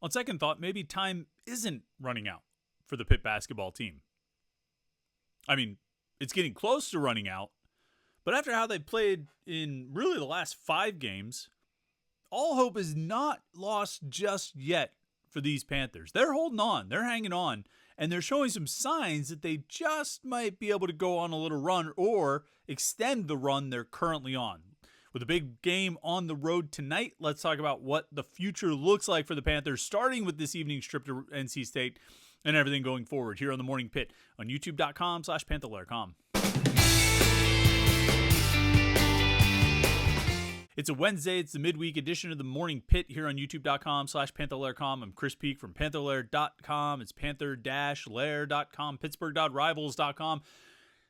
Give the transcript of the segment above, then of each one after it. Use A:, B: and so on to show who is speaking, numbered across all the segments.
A: On second thought, maybe time isn't running out for the Pitt basketball team. I mean, it's getting close to running out, but after how they played in really the last 5 games, all hope is not lost just yet for these Panthers. They're holding on, they're hanging on, and they're showing some signs that they just might be able to go on a little run or extend the run they're currently on. With a big game on the road tonight, let's talk about what the future looks like for the Panthers, starting with this evening's trip to NC State and everything going forward here on the Morning Pitt on youtube.com/Panther-Lair.com. It's a Wednesday. It's the midweek edition of the Morning Pitt here on youtube.com/Panther-Lair.com. I'm Chris Peak from Panther-Lair.com. It's Panther-Lair.com, Pittsburgh.rivals.com.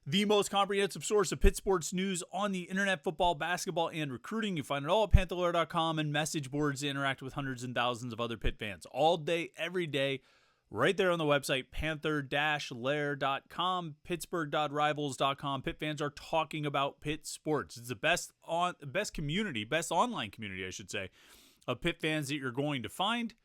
A: The most comprehensive source of Pitt sports news on the internet, football, basketball, and recruiting. You find it all at Panther-Lair.com and message boards to interact with hundreds and thousands of other Pitt fans all day, every day, right there on the website, Panther-Lair.com, Pittsburgh.rivals.com. Pitt fans are talking about Pitt sports. It's the best community, best online community, I should say, of Pitt fans that you're going to find.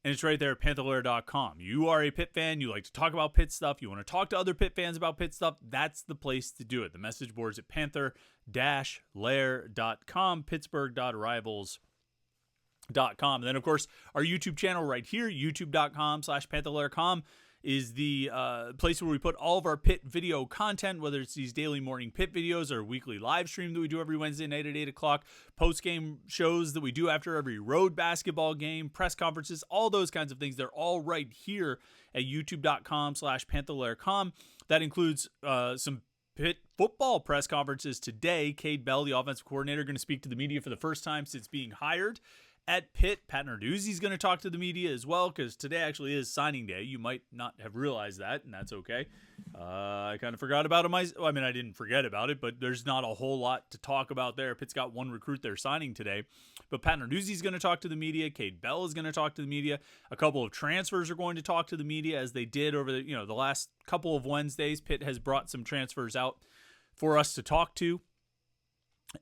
A: And it's right there at Panther-Lair.com. You are a Pitt fan. You like to talk about Pitt stuff. You want to talk to other Pitt fans about Pitt stuff. That's the place to do it. The message boards at Panther-Lair.com, Pittsburgh.rivals.com. And then, of course, our YouTube channel right here, youtube.com/Panther-Lair.com, is the place where we put all of our Pitt video content, whether it's these daily Morning Pitt videos or weekly live stream that we do every Wednesday night at 8 o'clock, post-game shows that we do after every road basketball game, press conferences, all those kinds of things. They're all right here at youtube.com/Panther-Lair.com. That includes some Pitt football press conferences today. Cade Bell, the offensive coordinator, going to speak to the media for the first time since being hired at Pitt. Pat Narduzzi's going to talk to the media as well, because today actually is signing day. You might not have realized that, and that's okay. I kind of forgot about it. I didn't forget about it, but there's not a whole lot to talk about there. Pitt's got one recruit they're signing today, but Pat Narduzzi's going to talk to the media. Cade Bell is going to talk to the media. A couple of transfers are going to talk to the media, as they did over the last couple of Wednesdays. Pitt has brought some transfers out for us to talk to.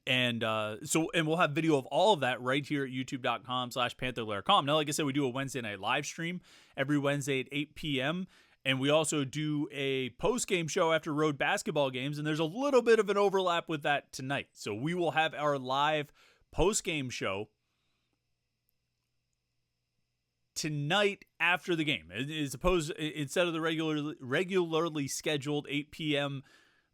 A: And we'll have video of all of that right here at youtube.com/Panther-Lair.com. Now, like I said, we do a Wednesday night live stream every Wednesday at 8 p.m. And we also do a post-game show after road basketball games. And there's a little bit of an overlap with that tonight. So we will have our live post-game show tonight after the game. Instead of the regularly scheduled 8 p.m.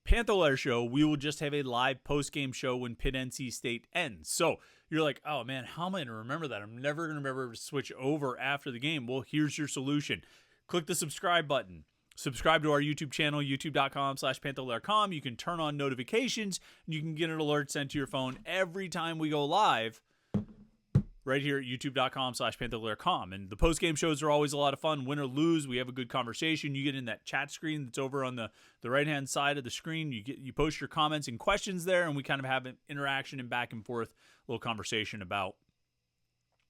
A: Panther-Lair show, we will just have a live post-game show when Pitt NC State ends. So you're like, oh man, how am I going to remember that? I'm never going to remember to switch over after the game. Well, here's your solution. Click the subscribe button. Subscribe to our YouTube channel, youtube.com/Panther-Lair.com. You can turn on notifications, and you can get an alert sent to your phone every time we go live right here at youtube.com/Panther-Lair.com. And the post-game shows are always a lot of fun. Win or lose, we have a good conversation. You get in that chat screen that's over on the right-hand side of the screen. You post your comments and questions there, and we kind of have an interaction and back and forth, little conversation about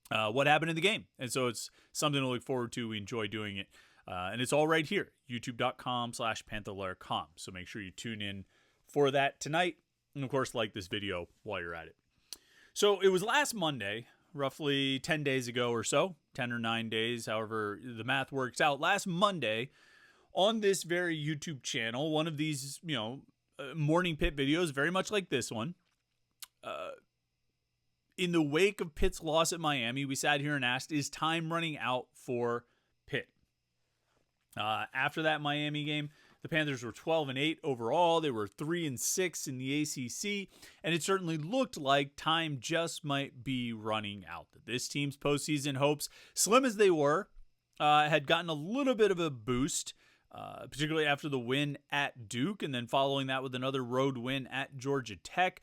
A: what happened in the game. And so it's something to look forward to. We enjoy doing it. And it's all right here, youtube.com/Panther-Lair.com. So make sure you tune in for that tonight. And, of course, like this video while you're at it. So it was last Monday, roughly 10 days ago or so, 10 or 9 days, however the math works out. Last Monday, on this very YouTube channel, one of these, Morning Pitt videos, very much like this one, in the wake of Pitt's loss at Miami, we sat here and asked, is time running out for Pitt? After that Miami game, the Panthers were 12-8 overall. They were 3-6 in the ACC, and it certainly looked like time just might be running out. This team's postseason hopes, slim as they were, had gotten a little bit of a boost, particularly after the win at Duke, and then following that with another road win at Georgia Tech.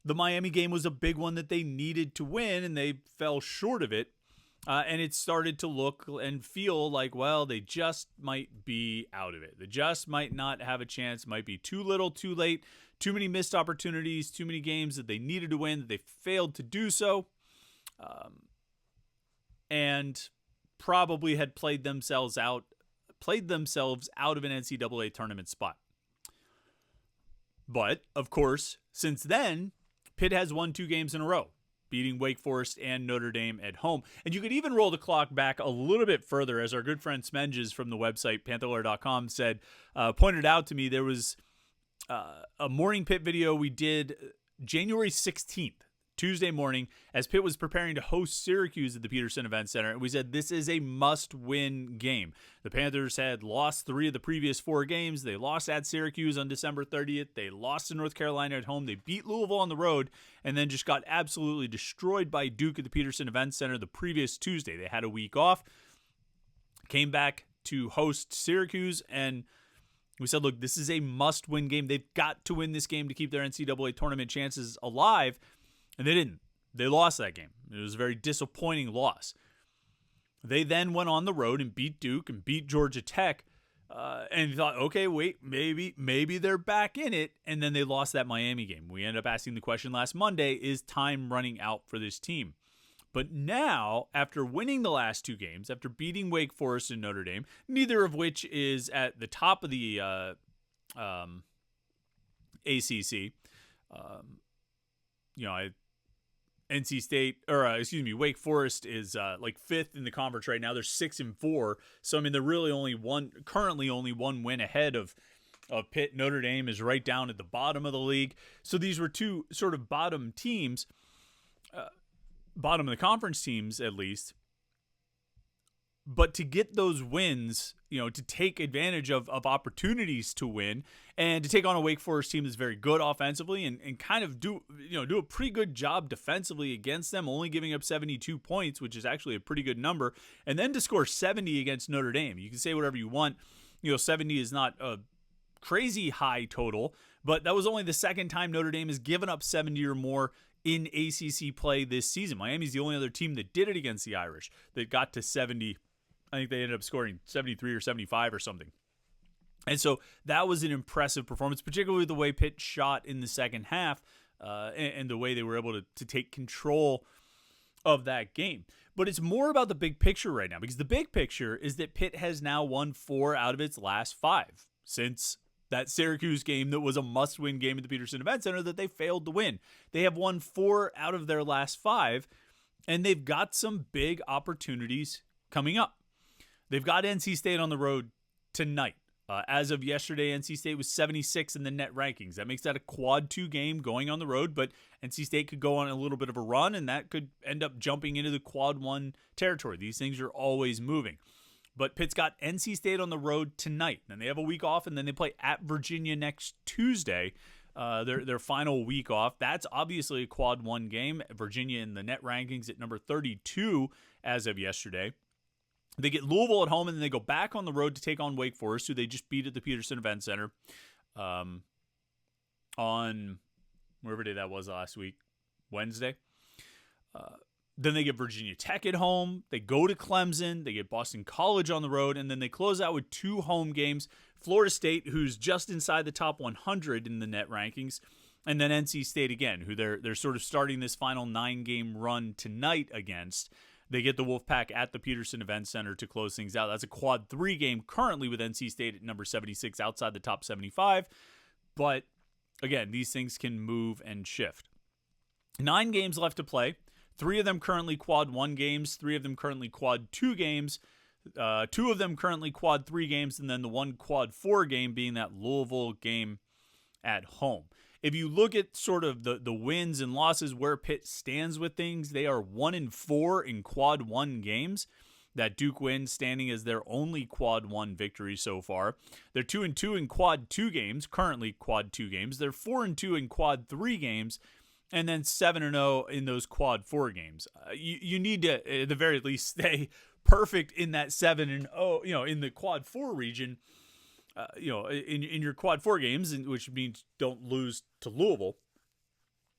A: The Miami game was a big one that they needed to win, and they fell short of it. And it started to look and feel like, well, they just might be out of it. They just might not have a chance. Might be too little, too late, too many missed opportunities, too many games that they needed to win that they failed to do so, and probably had played themselves out of an NCAA tournament spot. But, of course, since then, Pitt has won 2 games in a row. beating Wake Forest and Notre Dame at home. And you could even roll the clock back a little bit further, as our good friend Smenges from the website Panther-Lair.com pointed out to me. There was a Morning Pitt video we did January 16th, Tuesday morning, as Pitt was preparing to host Syracuse at the Peterson Event Center. And we said this is a must-win game. The Panthers had lost 3 of the previous 4 games. They lost at Syracuse on December 30th. They lost to North Carolina at home. They beat Louisville on the road and then just got absolutely destroyed by Duke at the Peterson Event Center the previous Tuesday. They had a week off, came back to host Syracuse, and we said, look, this is a must-win game. They've got to win this game to keep their NCAA tournament chances alive. And they didn't. They lost that game. It was a very disappointing loss. They then went on the road and beat Duke and beat Georgia Tech, and thought, okay, wait, maybe they're back in it. And then they lost that Miami game. We ended up asking the question last Monday, is time running out for this team? But now, after winning the last 2 games, after beating Wake Forest and Notre Dame, neither of which is at the top of the ACC, NC State, Wake Forest is like 5th in the conference right now. They're 6-4. So, I mean, they're really currently only one win ahead of Pitt. Notre Dame is right down at the bottom of the league. So these were 2 sort of bottom teams, bottom of the conference teams at least. But to get those wins, to take advantage of opportunities to win and to take on a Wake Forest team that's very good offensively and kind of do a pretty good job defensively against them, only giving up 72 points, which is actually a pretty good number, and then to score 70 against Notre Dame. You can say whatever you want. 70 is not a crazy high total, but that was only the second time Notre Dame has given up 70 or more in ACC play this season. Miami's the only other team that did it against the Irish that got to 70. I think they ended up scoring 73 or 75 or something. And so that was an impressive performance, particularly the way Pitt shot in the second half and the way they were able to take control of that game. But it's more about the big picture right now, because the big picture is that Pitt has now won 4 out of its last 5 since that Syracuse game that was a must-win game at the Peterson Event Center that they failed to win. They have won 4 out of their last 5, and they've got some big opportunities coming up. They've got NC State on the road tonight. As of yesterday, NC State was 76 in the net rankings. That makes that a quad 2 game going on the road, but NC State could go on a little bit of a run, and that could end up jumping into the quad 1 territory. These things are always moving. But Pitt's got NC State on the road tonight. Then they have a week off, and then they play at Virginia next Tuesday, their final week off. That's obviously a quad 1 game. Virginia in the net rankings at number 32 as of yesterday. They get Louisville at home, and then they go back on the road to take on Wake Forest, who they just beat at the Peterson Event Center on whatever day that was last week, Wednesday. Then they get Virginia Tech at home. They go to Clemson. They get Boston College on the road, and then they close out with 2 home games. Florida State, who's just inside the top 100 in the net rankings, and then NC State again, who they're sort of starting this final 9-game run tonight against. They get the Wolfpack at the Peterson Event Center to close things out. That's a quad 3 game currently with NC State at number 76 outside the top 75. But again, these things can move and shift. 9 games left to play. 3 of them currently quad 1 games. 3 of them currently quad 2 games. 2 of them currently quad 3 games. And then the 1 quad 4 game being that Louisville game at home. If you look at sort of the wins and losses where Pitt stands with things, they are 1-4 in quad 1 games. That Duke win standing as their only quad 1 victory so far. They're 2-2 in quad 2 games, currently quad 2 games. They're 4-2 in quad 3 games, and then 7-0 in those quad 4 games. You need to, at the very least, stay perfect in that 7-0, in the quad 4 region. In your quad 4 games, which means don't lose to Louisville.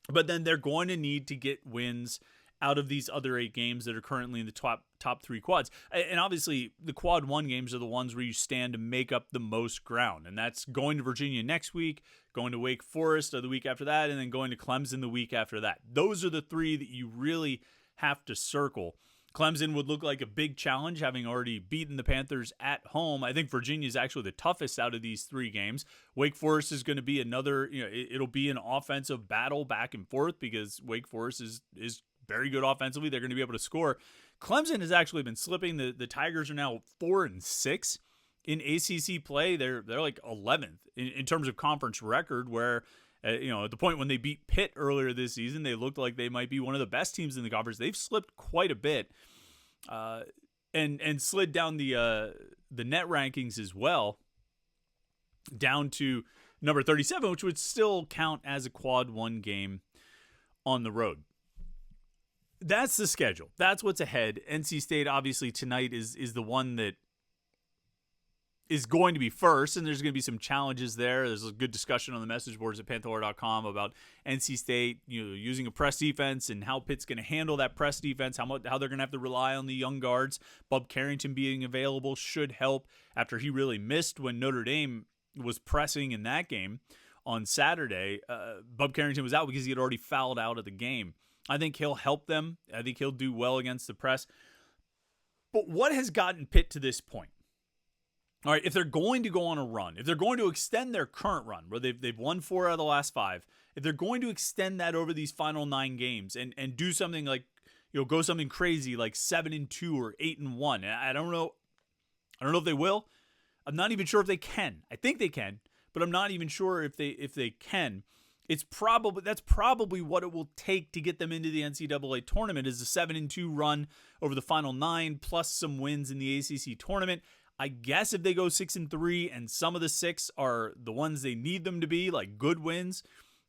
A: But then they're going to need to get wins out of these other 8 games that are currently in the top 3 quads. And obviously, the quad 1 games are the ones where you stand to make up the most ground. And that's going to Virginia next week, going to Wake Forest the week after that, and then going to Clemson the week after that. Those are the 3 that you really have to circle. Clemson would look like a big challenge, having already beaten the Panthers at home. I think Virginia is actually the toughest out of these 3 games. Wake Forest is going to be another, it'll be an offensive battle back and forth because Wake Forest is very good offensively. They're going to be able to score. Clemson has actually been slipping. The Tigers are now 4-6 in ACC play. They're like 11th in terms of conference record, where at the point when they beat Pitt earlier this season, they looked like they might be one of the best teams in the conference. They've slipped quite a bit, and slid down the net rankings as well, down to number 37, which would still count as a quad 1 game on the road. That's the schedule. That's what's ahead. NC State, obviously, tonight is the one that is going to be first, and there's going to be some challenges there. There's a good discussion on the message boards at Panther-Lair.com about NC State, using a press defense and how Pitt's going to handle that press defense, how they're going to have to rely on the young guards. Bub Carrington being available should help after he really missed when Notre Dame was pressing in that game on Saturday. Bub Carrington was out because he had already fouled out of the game. I think he'll help them. I think he'll do well against the press. But what has gotten Pitt to this point? All right, if they're going to go on a run, if they're going to extend their current run, where they've won 4 out of the last 5, if they're going to extend that over these final 9 games and do something like, go something crazy like 7-2 or 8-1, I don't know if they will. I'm not even sure if they can. I think they can, but I'm not even sure if they can. That's probably what it will take to get them into the NCAA tournament, is a 7-2 run over the final 9 plus some wins in the ACC tournament. I guess if they go 6-3 and some of the 6 are the ones they need them to be, like good wins,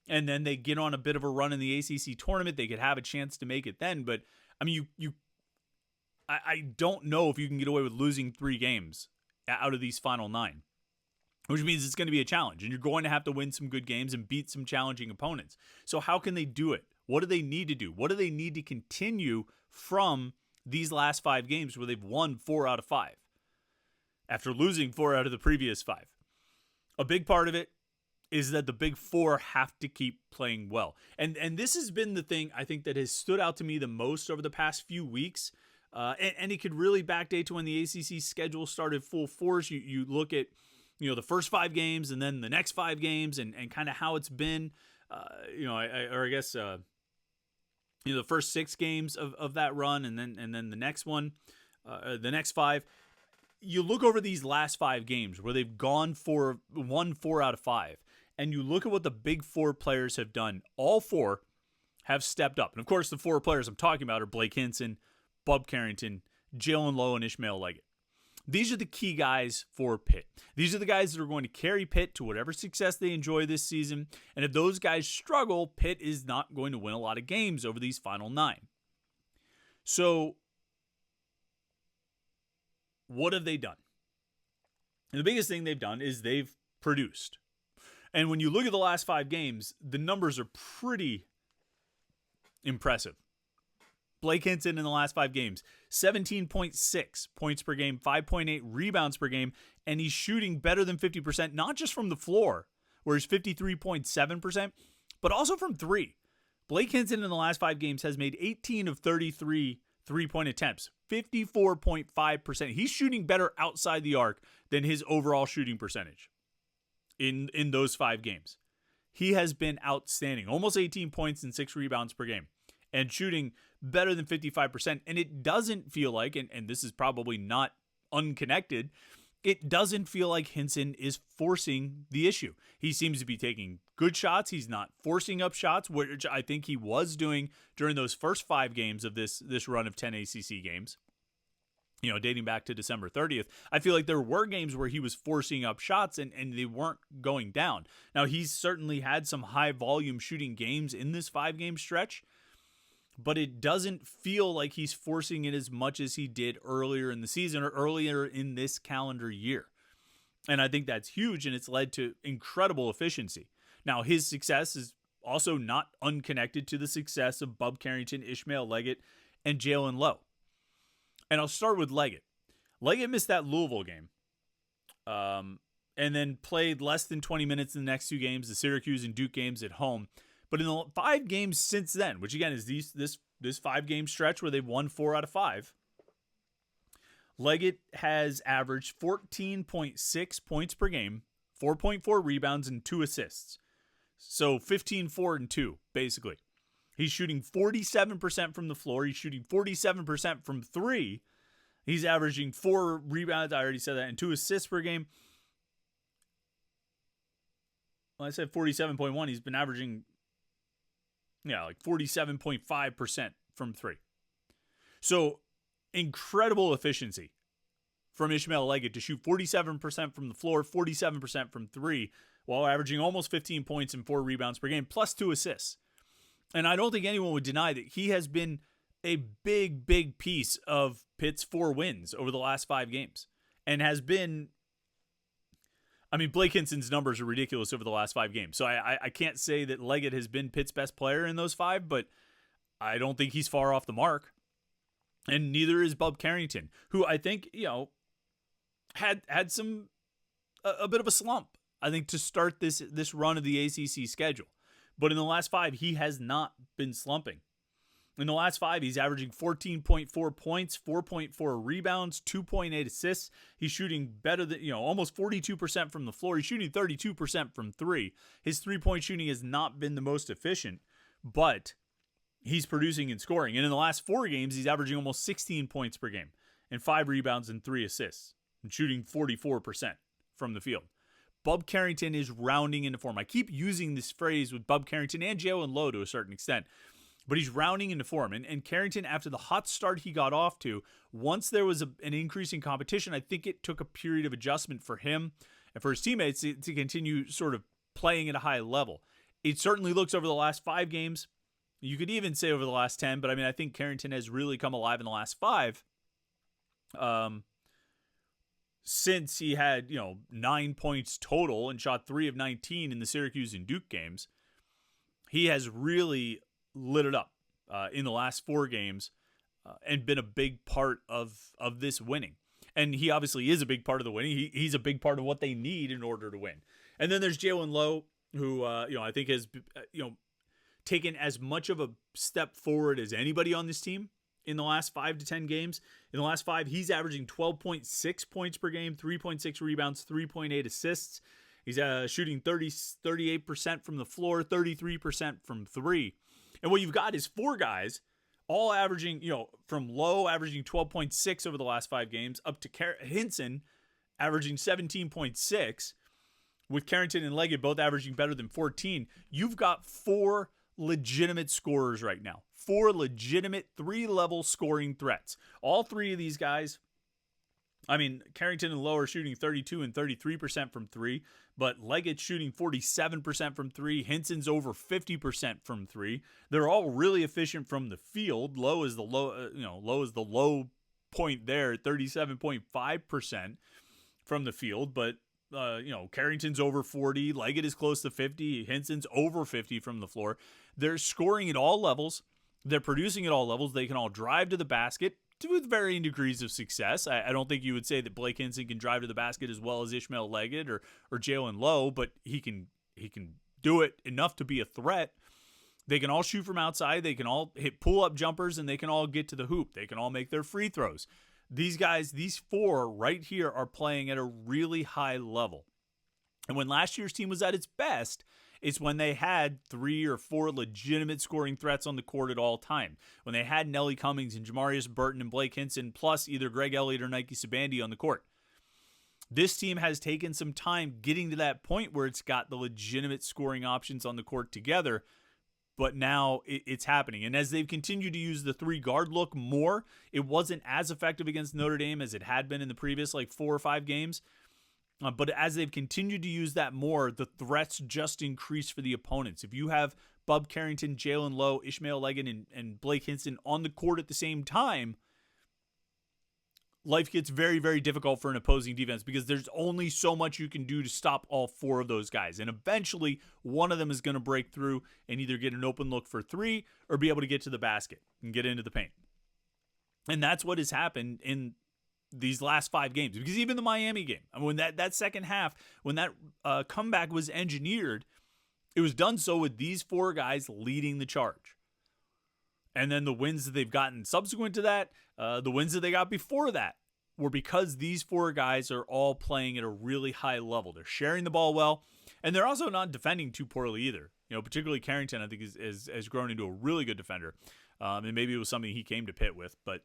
A: and then they get on a bit of a run in the ACC tournament, they could have a chance to make it then. But I mean, I don't know if you can get away with losing 3 games out of these final 9, which means it's going to be a challenge, and you're going to have to win some good games and beat some challenging opponents. So how can they do it? What do they need to do? What do they need to continue from these last 5 games where they've won 4 out of 5? After losing 4 out of the previous 5. A big part of it is that the Big Four have to keep playing well. And this has been the thing I think that has stood out to me the most over the past few weeks. And it could really backdate to when the ACC schedule started full force. You look at the first 5 games and then the next 5 games and kind of how it's been. The first 6 games of that run and then the next one, the next 5. You look over these last 5 games where they've won 4 out of 5, and you look at what the Big Four players have done. All 4 have stepped up. And, of course, the 4 players I'm talking about are Blake Hinson, Bub Carrington, Jalen Lowe, and Ishmael Leggett. These are the key guys for Pitt. These are the guys that are going to carry Pitt to whatever success they enjoy this season. And if those guys struggle, Pitt is not going to win a lot of games over these final 9. So what have they done? And the biggest thing they've done is they've produced. And when you look at the last 5 games, the numbers are pretty impressive. Blake Hinson in the last 5 games, 17.6 points per game, 5.8 rebounds per game, and he's shooting better than 50%, not just from the floor, where he's 53.7%, but also from 3. Blake Hinson in the last 5 games has made 18 of 33 3-point attempts, 54.5%. He's shooting better outside the arc than his overall shooting percentage in those 5 games. He has been outstanding, almost 18 points and 6 rebounds per game, and shooting better than 55%. And it doesn't feel like, and this is probably not unconnected, it doesn't feel like Hinson is forcing the issue. He seems to be taking good shots. He's not forcing up shots, which I think he was doing during those first 5 games of this run of 10 ACC games, dating back to December 30th. I feel like there were games where he was forcing up shots and they weren't going down. Now, he's certainly had some high volume shooting games in this 5-game stretch, but it doesn't feel like he's forcing it as much as he did earlier in the season or earlier in this calendar year. And I think that's huge, and it's led to incredible efficiency. Now, his success is also not unconnected to the success of Bub Carrington, Ishmael Leggett, and Jalen Lowe. And I'll start with Leggett. Leggett missed that Louisville game and then played less than 20 minutes in the next 2 games, the Syracuse and Duke games at home. But in the 5 games since then, which again is this 5-game stretch where they've won 4 out of 5, Leggett has averaged 14.6 points per game, 4.4 rebounds, and 2 assists. So 15, 4, and 2, basically. He's shooting 47% from the floor. He's shooting 47% from three. He's averaging 4 rebounds, I already said that, and 2 assists per game. Well, I said 47.1. He's been averaging, like 47.5% from three. So, incredible efficiency from Ishmael Leggett to shoot 47% from the floor, 47% from three, while averaging almost 15 points and 4 rebounds per game, plus 2 assists. And I don't think anyone would deny that he has been a big, big piece of Pitt's 4 wins over the last 5 games. And has been, Blake Hinson's numbers are ridiculous over the last 5 games. So I can't say that Leggett has been Pitt's best player in those 5, but I don't think he's far off the mark. And neither is Bub Carrington, who I think, had a bit of a slump, I think, to start this run of the ACC schedule. But in the last 5, he has not been slumping. In the last 5, he's averaging 14.4 points, 4.4 rebounds, 2.8 assists. He's shooting better than, almost 42% from the floor. He's shooting 32% from three. His three-point shooting has not been the most efficient, but he's producing and scoring. And in the last 4 games, he's averaging almost 16 points per game and 5 rebounds and 3 assists and shooting 44% from the field. Bub Carrington is rounding into form. I keep using this phrase with Bub Carrington and Jalen Lowe to a certain extent, but he's rounding into form. And Carrington, after the hot start he got off to, once there was an increase in competition, I think it took a period of adjustment for him and for his teammates to continue sort of playing at a high level. It certainly looks over the last 5 games. You could even say over the last 10, but I think Carrington has really come alive in the last 5. Since he had, 9 points total and shot 3 of 19 in the Syracuse and Duke games, he has really lit it up in the last 4 games and been a big part of this winning. And he obviously is a big part of the winning. He's a big part of what they need in order to win. And then there's Jalen Lowe, who, I think has, taken as much of a step forward as anybody on this team in the last 5 to 10 games. In the last 5, he's averaging 12.6 points per game, 3.6 rebounds, 3.8 assists. He's shooting 38% from the floor, 33% from three. And what you've got is 4 guys all averaging, from Lowe averaging 12.6 over the last 5 games up to Hinson averaging 17.6, with Carrington and Leggett both averaging better than 14. You've got 4 legitimate scorers right now. 4 legitimate 3-level scoring threats. All 3 of these guys, Carrington and Lowe are shooting 32 and 33% from 3, but Leggett's shooting 47% from 3. Hinson's over 50% from 3. They're all really efficient from the field. Lowe is the low point there, 37.5% from the field, but Carrington's over 40, Leggett is close to 50, Hinson's over 50 from the floor. They're scoring at all levels. They're producing at all levels. They can all drive to the basket with varying degrees of success. I don't think you would say that Blake Hinson can drive to the basket as well as Ishmael Leggett or Jalen Lowe, but he can do it enough to be a threat. They can all shoot from outside. They can all hit pull-up jumpers, and they can all get to the hoop. They can all make their free throws. These guys, these 4 right here, are playing at a really high level. And when last year's team was at its best, it's when they had 3 or 4 legitimate scoring threats on the court at all time. When they had Nelly Cummings and Jamarius Burton and Blake Hinson, plus either Greg Elliott or Nike Sabandi on the court. This team has taken some time getting to that point where it's got the legitimate scoring options on the court together, but now it's happening. And as they've continued to use the 3-guard look more, it wasn't as effective against Notre Dame as it had been in the previous 4 or 5 games. But as they've continued to use that more, the threats just increase for the opponents. If you have Bub Carrington, Jalen Lowe, Ishmael Leggett, and Blake Hinson on the court at the same time, life gets very, very difficult for an opposing defense because there's only so much you can do to stop all 4 of those guys. And eventually, one of them is going to break through and either get an open look for 3 or be able to get to the basket and get into the paint. And that's what has happened in these last 5 games, because even the Miami game, when that second half, when that comeback was engineered, it was done so with these 4 guys leading the charge. And then the wins that they've gotten subsequent to that, the wins that they got before that, were because these 4 guys are all playing at a really high level. They're sharing the ball well, and they're also not defending too poorly either. Particularly Carrington, I think, has grown into a really good defender. And maybe it was something he came to Pitt with, but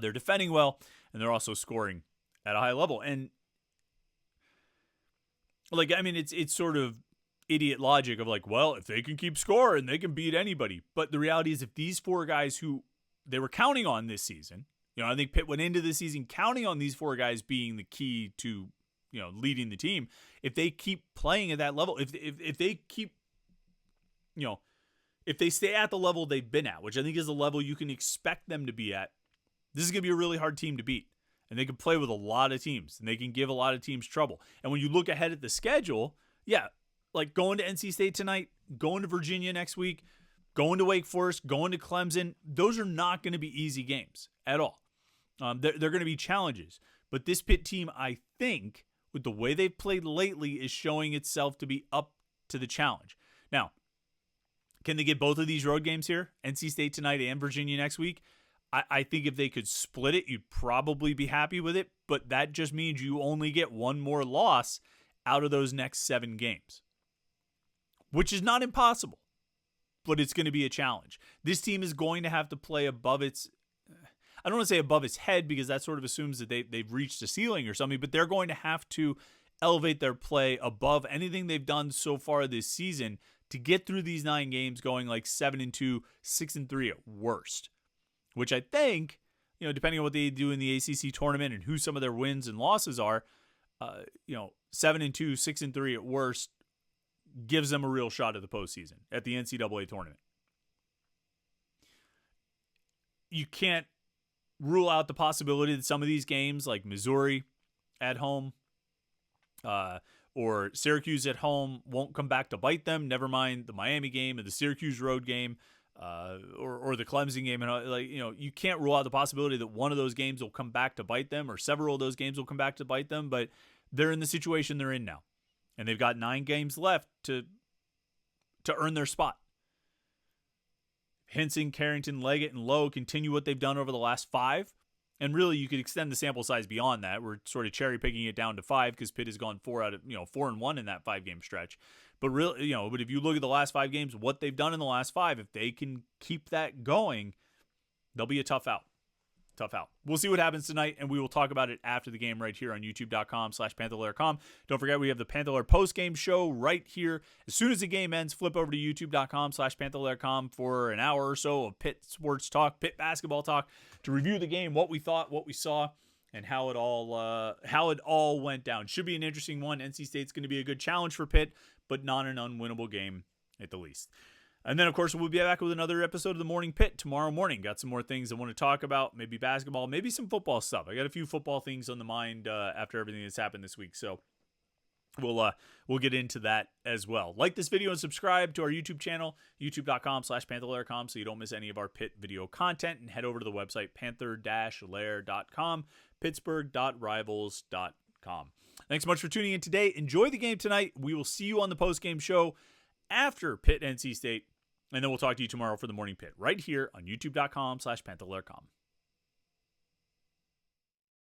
A: they're defending well, and they're also scoring at a high level. And it's sort of idiot logic of well, if they can keep scoring, they can beat anybody. But the reality is, if these four guys who they were counting on this season, I think Pitt went into the season counting on these four guys being the key to, leading the team. If they keep playing at that level, if they keep, if they stay at the level they've been at, which I think is the level you can expect them to be at, this is going to be a really hard team to beat. And they can play with a lot of teams, and they can give a lot of teams trouble. And when you look ahead at the schedule, going to NC State tonight, going to Virginia next week, going to Wake Forest, going to Clemson, those are not going to be easy games at all. They're going to be challenges. But this Pitt team, I think, with the way they've played lately, is showing itself to be up to the challenge. Now, can they get both of these road games here, NC State tonight and Virginia next week? I think if they could split it, you'd probably be happy with it, but that just means you only get one more loss out of those next 7 games, which is not impossible, but it's going to be a challenge. This team is going to have to play above its, I don't want to say above its head, because that sort of assumes that they've reached a ceiling or something, but they're going to have to elevate their play above anything they've done so far this season to get through these 9 games going 7-2, 6-3 at worst. Which I think, depending on what they do in the ACC tournament and who some of their wins and losses are, 7-2, 6-3 at worst gives them a real shot at the postseason, at the NCAA tournament. You can't rule out the possibility that some of these games, like Missouri at home or Syracuse at home, won't come back to bite them. Never mind the Miami game and the Syracuse road game. Or the Clemson game, and you can't rule out the possibility that one of those games will come back to bite them, or several of those games will come back to bite them. But they're in the situation they're in now, and they've got 9 games left to earn their spot. Hinson, Carrington, Leggett, and Lowe continue what they've done over the last 5, and really you could extend the sample size beyond that. We're sort of cherry picking it down to 5 because Pitt has gone 4-1 in that 5-game stretch. But really, but if you look at the last 5 games, what they've done in the last 5, if they can keep that going, they'll be a tough out. Tough out. We'll see what happens tonight, and we will talk about it after the game right here on youtube.com/Panther-Lair.com. Don't forget, we have the Panther-Lair postgame show right here. As soon as the game ends, flip over to youtube.com/Panther-Lair.com for an hour or so of Pitt sports talk, Pitt basketball talk, to review the game, what we thought, what we saw, and how it all went down. Should be an interesting one. NC State's going to be a good challenge for Pitt, but not an unwinnable game at the least. And then, of course, we'll be back with another episode of the Morning Pitt tomorrow morning. Got some more things I want to talk about, maybe basketball, maybe some football stuff. I got a few football things on the mind after everything that's happened this week, so we'll get into that as well. Like this video and subscribe to our YouTube channel, youtube.com/Panther-Lair.com, so you don't miss any of our Pitt video content, and head over to the website Panther-Lair.com, pittsburgh.rivals.com. Thanks so much for tuning in today. Enjoy the game tonight. We will see you on the postgame show after Pitt NC State, and then we'll talk to you tomorrow for the Morning Pitt right here on youtube.com/Panther-Lair.com.